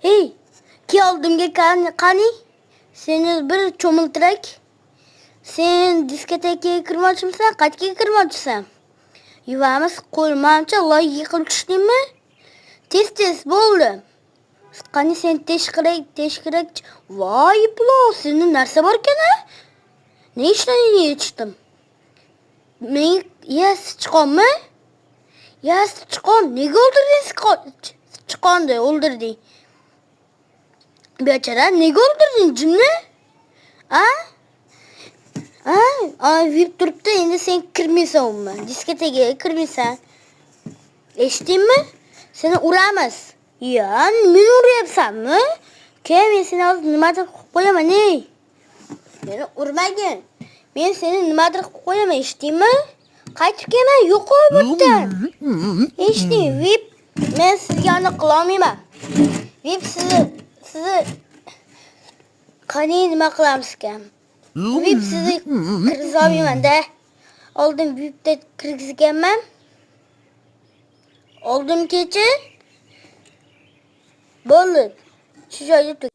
Hey, kel oldimga qani? Seni bir cho'miltirak. Sen diskotekaga kirmoqchimisan? Qayerga kirmoqchisan? Yuvamiz qo'lmancha loyiga qilishdingmi? Tez bo'ldi. Qani sen teshkirak. Voy plov, sening narsa bor ekan-a? Ne ishdan yetishdim? Men sichqonmi? Sichqon, nega o'ldirding sichqonni o'ldirding? Bechara, nega o'ldirding jinni? Vip turibdi, endi sen kirmaysanmi? Diskotekaga kirmaysan. Eshitdingmi? Seni uramiz. Meni uryapsanmi? Men seni hozir nimadir qilib qo'yaman, ey. Meni urmagin. Men seni nimadir qilib qo'yaman, eshitdingmi? Qaytib kelma, yo'qol bu yerdan. Eshitding, Vip, men sizga uni qila olmayman. Vip sizni qani nima qilamiz ekan? Vip sizni kirgiza olmayman-da. Oldin Vipda kirgizganman. Oldin kecha bo'ldi. Shu joyda tur.